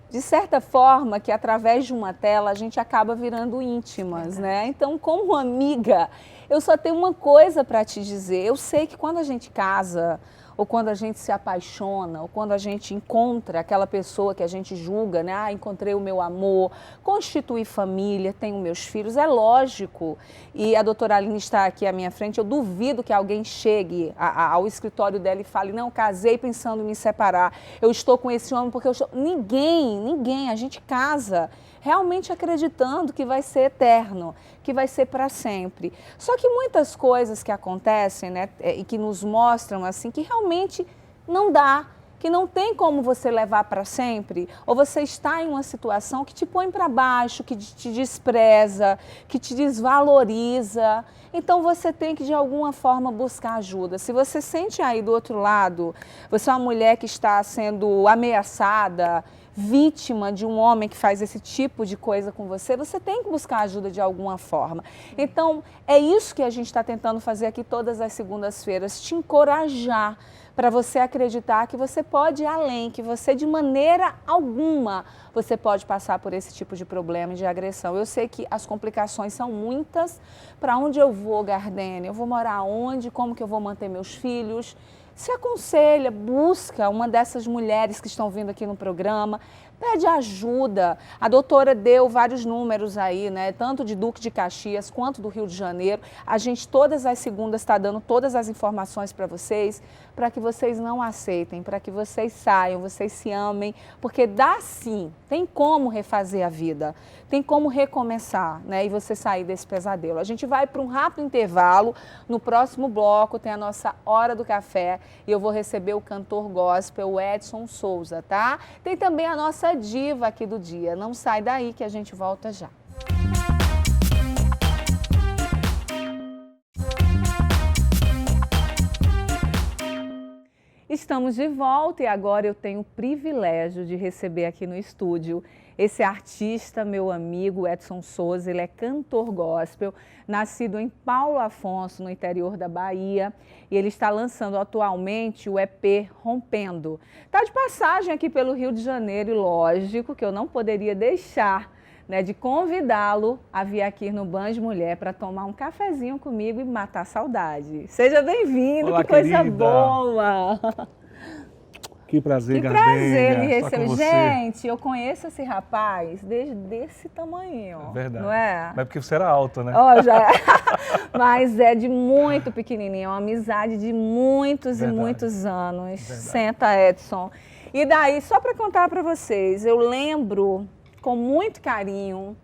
De certa forma, que através de uma tela a gente acaba virando íntimas, né? Então, como amiga, eu só tenho uma coisa para te dizer. Eu sei que quando a gente casa, ou quando a gente se apaixona, ou quando a gente encontra aquela pessoa que a gente julga, né? Encontrei o meu amor, constitui família, tenho meus filhos, é lógico. E a doutora Aline está aqui à minha frente, eu duvido que alguém chegue ao escritório dela e fale, não, casei pensando em me separar, eu estou com esse homem porque eu estou... Ninguém, a gente casa realmente acreditando que vai ser eterno, que vai ser para sempre. Só que muitas coisas que acontecem, né, e que nos mostram assim, que realmente não dá, que não tem como você levar para sempre, ou você está em uma situação que te põe para baixo, que te despreza, que te desvaloriza. Então você tem que de alguma forma buscar ajuda. Se você sente aí do outro lado, você é uma mulher que está sendo ameaçada, vítima de um homem que faz esse tipo de coisa com você, você tem que buscar ajuda de alguma forma. Então, é isso que a gente está tentando fazer aqui todas as segundas-feiras, te encorajar para você acreditar que você pode ir além, que você de maneira alguma você pode passar por esse tipo de problema e de agressão. Eu sei que as complicações são muitas. Para onde eu vou, Gardênia? Eu vou morar onde? Como que eu vou manter meus filhos? Se aconselha, busca uma dessas mulheres que estão vindo aqui no programa, pede ajuda. A doutora deu vários números aí, né? Tanto de Duque de Caxias quanto do Rio de Janeiro. A gente todas as segundas está dando todas as informações para vocês, para que vocês não aceitem, para que vocês saiam, vocês se amem, porque dá sim, tem como refazer a vida, tem como recomeçar, né? E você sair desse pesadelo. A gente vai para um rápido intervalo, no próximo bloco tem a nossa Hora do Café e eu vou receber o cantor gospel, o Edson Souza, tá? Tem também a nossa diva aqui do dia. Não sai daí que a gente volta já. Estamos de volta e agora eu tenho o privilégio de receber aqui no estúdio esse artista, meu amigo Edson Souza. Ele é cantor gospel, nascido em Paulo Afonso, no interior da Bahia, e ele está lançando atualmente o EP Rompendo. Está de passagem aqui pelo Rio de Janeiro e lógico que eu não poderia deixar, né, de convidá-lo a vir aqui no Band Mulher para tomar um cafezinho comigo e matar a saudade. Seja bem-vindo, Olá, que coisa querida. boa! Que prazer, Que Gardênia, prazer lhe estar com receber. você. Gente, eu conheço esse rapaz desde esse tamanho, É verdade. não é? Mas porque você era alto, né? Ó, já... Mas é de muito pequenininho, é uma amizade de muitos Verdade. e muitos anos. Verdade. Senta, Edson. E daí, só para contar para vocês, eu lembro com muito carinho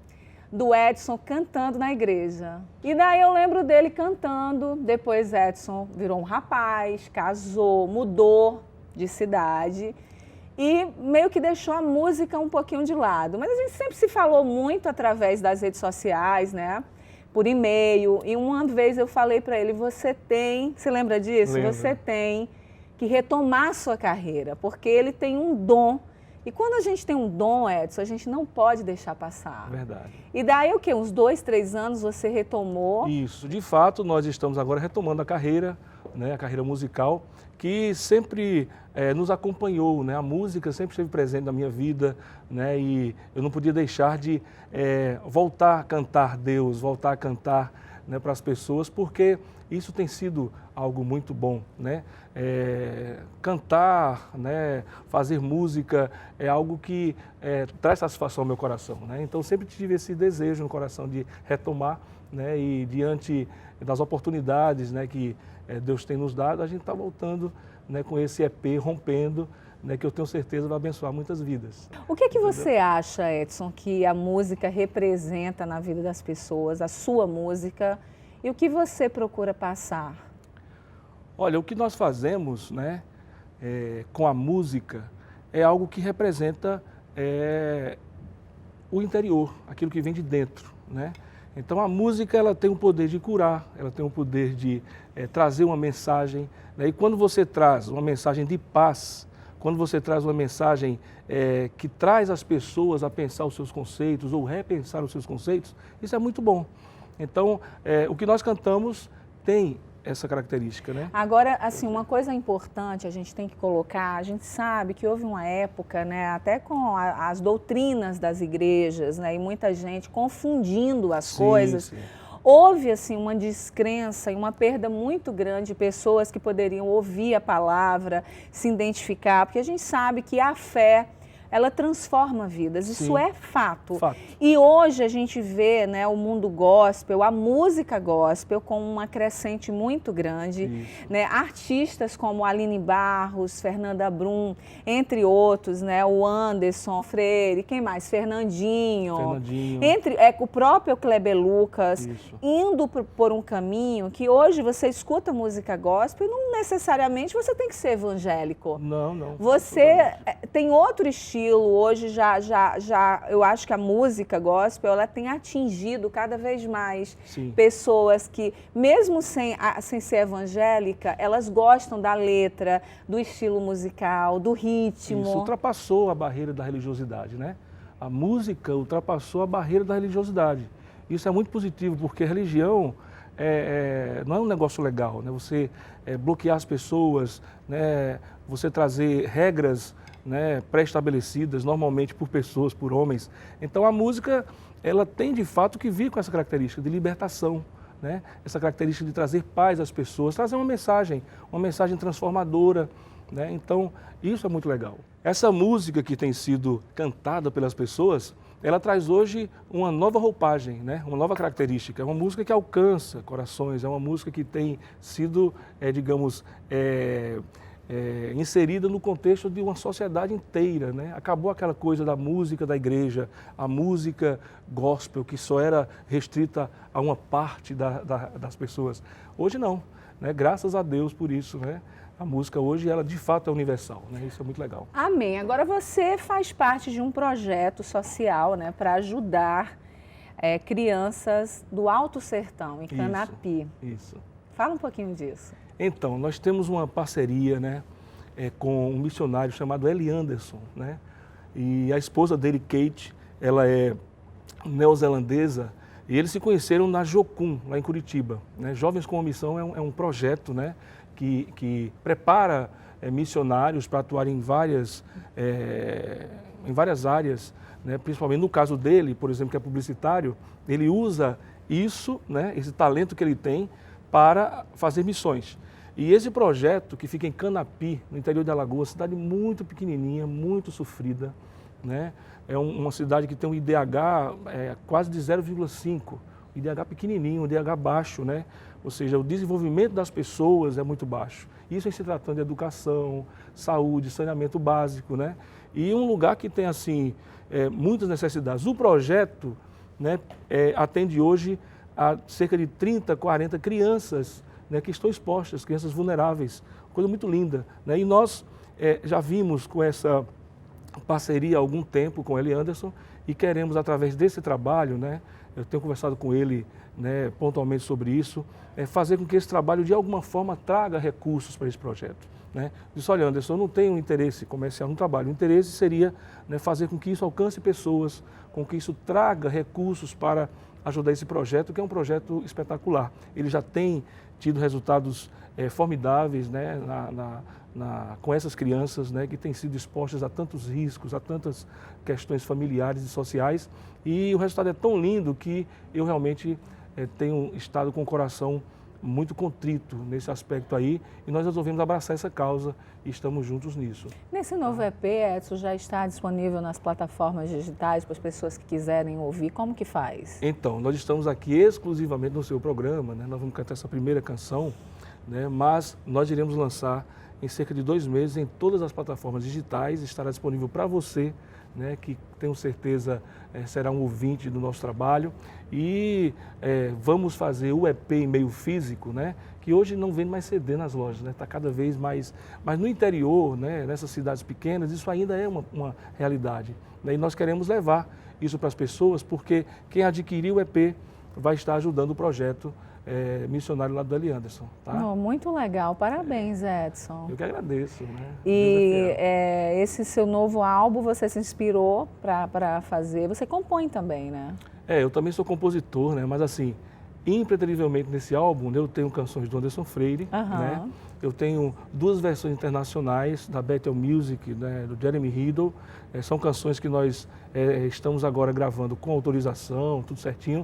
do Edson cantando na igreja. E daí eu lembro dele cantando, depois Edson virou um rapaz, casou, mudou de cidade e meio que deixou a música um pouquinho de lado. Mas a gente sempre se falou muito através das redes sociais, né? Por e-mail. E uma vez eu falei para ele, você lembra disso? Lembro. Você tem que retomar a sua carreira, porque ele tem um dom. E quando a gente tem um dom, Edson, a gente não pode deixar passar. Verdade. E daí o quê? Uns 2, 3 anos você retomou? Isso. De fato, nós estamos agora retomando a carreira, né, a carreira musical, que sempre nos acompanhou, né? A música sempre esteve presente na minha vida, né? E eu não podia deixar de voltar a cantar Deus, voltar a cantar, né, para as pessoas, porque isso tem sido algo muito bom, né? Cantar, né, fazer música é algo que traz satisfação ao meu coração, né? Então sempre tive esse desejo no coração de retomar, né, e diante das oportunidades, né, que Deus tem nos dado, a gente está voltando, né, com esse EP, rompendo, né, que eu tenho certeza vai abençoar muitas vidas. O que você acha, Edson, que a música representa na vida das pessoas, a sua música, e o que você procura passar? Olha, o que nós fazemos, né, com a música é algo que representa o interior, aquilo que vem de dentro, né? Então a música ela tem o poder de curar, ela tem o poder de trazer uma mensagem, né? E quando você traz uma mensagem de paz, quando você traz uma mensagem que traz as pessoas a pensar os seus conceitos ou repensar os seus conceitos, isso é muito bom. Então, o que nós cantamos tem essa característica, né? Agora, assim, uma coisa importante a gente tem que colocar, a gente sabe que houve uma época, né, até com as doutrinas das igrejas, né, e muita gente confundindo as coisas. Sim. Houve, assim, uma descrença e uma perda muito grande de pessoas que poderiam ouvir a palavra, se identificar, porque a gente sabe que a fé, ela transforma vidas, isso Sim. é fato. Fato. E hoje a gente vê, né, o mundo gospel, a música gospel com uma crescente muito grande, né, artistas como Aline Barros, Fernanda Brum, entre outros, né, o Anderson Freire, quem mais? Fernandinho. O próprio Kleber Lucas, indo por um caminho que hoje você escuta música gospel e não necessariamente você tem que ser evangélico. Não. Você tem outro estilo. Hoje eu acho que a música gospel ela tem atingido cada vez mais pessoas que, mesmo sem ser evangélica, elas gostam da letra, do estilo musical, do ritmo. Isso ultrapassou a barreira da religiosidade, né? A música ultrapassou a barreira da religiosidade. Isso é muito positivo, porque a religião não é um negócio legal, né? Você bloquear as pessoas, né? Você trazer regras, né, pré-estabelecidas, normalmente por pessoas, por homens. Então a música, ela tem de fato que vir com essa característica de libertação, né? Essa característica de trazer paz às pessoas, trazer uma mensagem transformadora, né? Então isso é muito legal. Essa música que tem sido cantada pelas pessoas, ela traz hoje uma nova roupagem, né? Uma nova característica. É uma música que alcança corações, é uma música que tem sido, inserida no contexto de uma sociedade inteira, né? Acabou aquela coisa da música da igreja, a música gospel, que só era restrita a uma parte das pessoas. Hoje não, né? Graças a Deus por isso, né? A música hoje, ela de fato é universal, né? Isso é muito legal. Amém. Agora você faz parte de um projeto social, né, para ajudar crianças do Alto Sertão, em Canapi. Isso. Fala um pouquinho disso. Então, nós temos uma parceria, né, com um missionário chamado Eli Anderson, né? E a esposa dele, Kate, ela é neozelandesa e eles se conheceram na Jocum, lá em Curitiba, né? Jovens com a Missão é um projeto, né, que prepara missionários para atuarem em várias áreas, né? Principalmente no caso dele, por exemplo, que é publicitário, ele usa isso, né, esse talento que ele tem para fazer missões. E esse projeto, que fica em Canapi, no interior de Alagoas, cidade muito pequenininha, muito sofrida, né? É uma cidade que tem um IDH quase de 0,5, IDH pequenininho, um IDH baixo, né? Ou seja, o desenvolvimento das pessoas é muito baixo. Isso em se tratando de educação, saúde, saneamento básico, né? E um lugar que tem, assim, muitas necessidades. O projeto, né, atende hoje a cerca de 30, 40 crianças, né, que estão expostas, crianças vulneráveis, coisa muito linda, né? E nós já vimos com essa parceria há algum tempo com Eli Anderson e queremos, através desse trabalho, né, eu tenho conversado com ele, né, pontualmente sobre isso, fazer com que esse trabalho de alguma forma traga recursos para esse projeto, né? Disse, olha, Anderson, eu não tenho interesse comercial no trabalho, o interesse seria, né, fazer com que isso alcance pessoas, com que isso traga recursos para ajudar esse projeto, que é um projeto espetacular. Ele já tem tido resultados formidáveis, né, com essas crianças, né, que têm sido expostas a tantos riscos, a tantas questões familiares e sociais, e o resultado é tão lindo que eu realmente tenho estado com o coração muito contrito nesse aspecto aí, e nós resolvemos abraçar essa causa e estamos juntos nisso. Nesse novo EP, Edson, já está disponível nas plataformas digitais para as pessoas que quiserem ouvir, como que faz? Então, nós estamos aqui exclusivamente no seu programa, né? Nós vamos cantar essa primeira canção, né? Mas nós iremos lançar em cerca de 2 meses em todas as plataformas digitais, estará disponível para você, né, que tenho certeza será um ouvinte do nosso trabalho, e vamos fazer o EP em meio físico, né, que hoje não vende mais CD nas lojas, né, está cada vez mais, mas no interior, né, nessas cidades pequenas, isso ainda é uma realidade, né, e nós queremos levar isso para as pessoas, porque quem adquirir o EP vai estar ajudando o projeto missionário lá do Eli Anderson. Tá? Oh, muito legal, parabéns, Edson. Eu que agradeço. Né? E esse seu novo álbum você se inspirou para fazer, você compõe também, né? Eu também sou compositor, né? Mas assim, impreterivelmente nesse álbum eu tenho canções do Anderson Freire, né? Eu tenho 2 versões internacionais da Bethel Music, né, do Jeremy Riddle. São canções que nós estamos agora gravando com autorização, tudo certinho.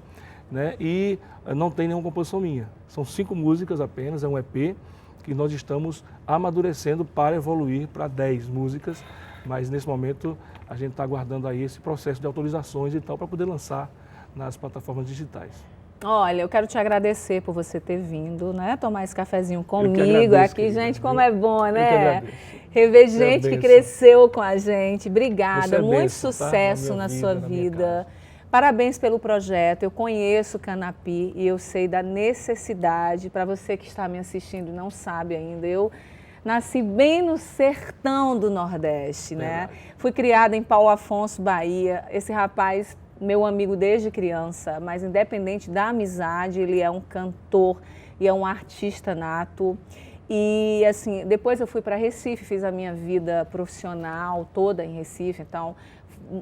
Né? E não tem nenhuma composição minha. São 5 músicas apenas, é um EP que nós estamos amadurecendo para evoluir para 10 músicas, mas nesse momento a gente está aguardando aí esse processo de autorizações e tal para poder lançar nas plataformas digitais. Olha, eu quero te agradecer por você ter vindo, né? Tomar esse cafezinho comigo agradeço, aqui, querida, gente, como é bom, né? Eu que agradeço. Rever gente que cresceu com a gente. Obrigada, muito benção, sucesso tá? na vida, sua na minha vida. casa. Parabéns pelo projeto, eu conheço o Canapi e eu sei da necessidade, para você que está me assistindo e não sabe ainda, eu nasci bem no sertão do Nordeste, né? Fui criada em Paulo Afonso, Bahia. Esse rapaz, meu amigo desde criança, mas independente da amizade, ele é um cantor e é um artista nato. E assim, depois eu fui para Recife, fiz a minha vida profissional toda em Recife, então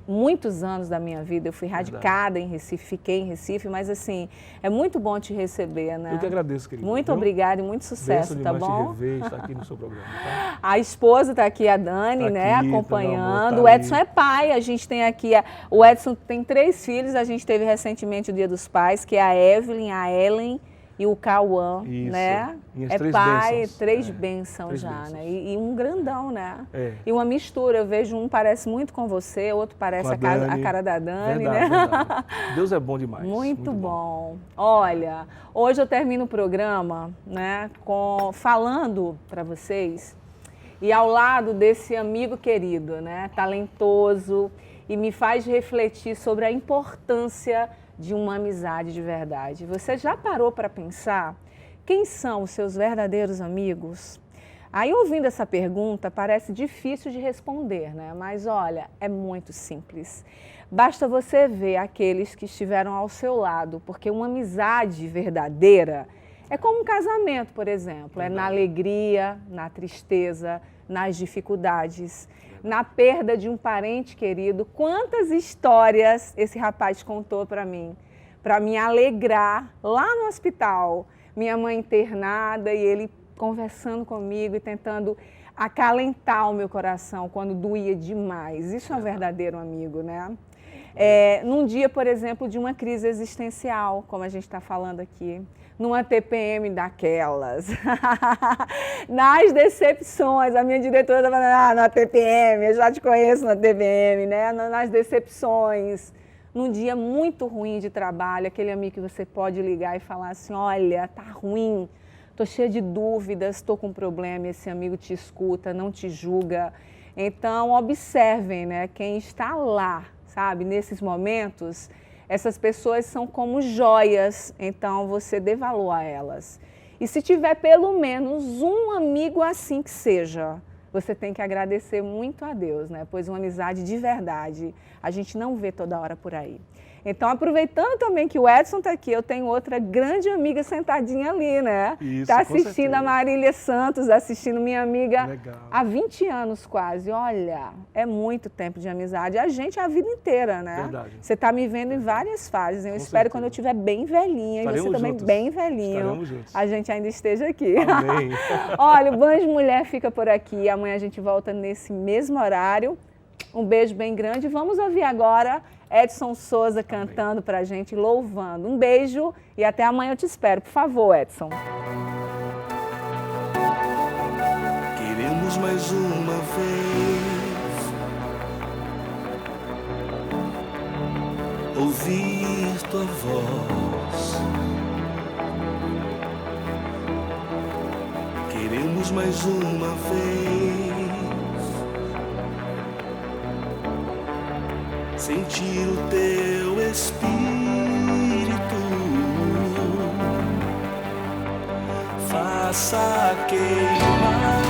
muitos anos da minha vida eu fui radicada em Recife, fiquei em Recife, mas assim, é muito bom te receber, né? Eu que agradeço, querida. Muito obrigada e muito sucesso, tá bom? Te rever, estar aqui no seu programa, tá? A esposa está aqui, a Dani, tá né, aqui, acompanhando. Tá o Edson é pai, a gente tem aqui, o Edson tem 3 filhos, a gente teve recentemente o Dia dos Pais, que é a Evelyn, a Ellen e o Cauã, né? Minhas 3 pai, bênçãos. 3 bênçãos já, bênçãos. né? E um grandão, né? E uma mistura, eu vejo um parece muito com você, outro parece a cara da Dani, verdade, né? Verdade. Deus é bom demais. Muito bom. Olha, hoje eu termino o programa, né, falando para vocês, e ao lado desse amigo querido, né, talentoso, e me faz refletir sobre a importância de uma amizade de verdade. Você já parou para pensar quem são os seus verdadeiros amigos? Aí, ouvindo essa pergunta, parece difícil de responder, né? Mas olha, é muito simples. Basta você ver aqueles que estiveram ao seu lado, porque uma amizade verdadeira é como um casamento, por exemplo. É na alegria, na tristeza, nas dificuldades, na perda de um parente querido. Quantas histórias esse rapaz contou para me alegrar lá no hospital. Minha mãe internada e ele conversando comigo e tentando acalentar o meu coração quando doía demais. Isso é um verdadeiro amigo, né? Num dia, por exemplo, de uma crise existencial, como a gente está falando aqui, numa TPM daquelas, nas decepções, a minha diretora estava falando, na TPM, eu já te conheço na TPM, né? Nas decepções, num dia muito ruim de trabalho, aquele amigo que você pode ligar e falar assim, olha, tá ruim, estou cheia de dúvidas, estou com um problema, esse amigo te escuta, não te julga. Então, observem, né, quem está lá, sabe, nesses momentos, essas pessoas são como joias, então você dê valor a elas. E se tiver pelo menos um amigo assim que seja, você tem que agradecer muito a Deus, né? Pois uma amizade de verdade a gente não vê toda hora por aí. Então, aproveitando também que o Edson está aqui, eu tenho outra grande amiga sentadinha ali, né? Está assistindo a Marília Santos, assistindo minha amiga há 20 anos quase. Olha, é muito tempo de amizade. A gente a vida inteira, né? Verdade. Você está me vendo em várias fases. Eu espero quando eu estiver bem velhinha, e você também bem velhinho, a gente ainda esteja aqui. Amém. Olha, o Banho de Mulher fica por aqui. Amanhã a gente volta nesse mesmo horário. Um beijo bem grande. Vamos ouvir agora Edson Souza cantando pra gente, louvando. Um beijo e até amanhã eu te espero. Por favor, Edson. Queremos mais uma vez ouvir tua voz. Queremos mais uma vez sentir o teu Espírito. Faça queimar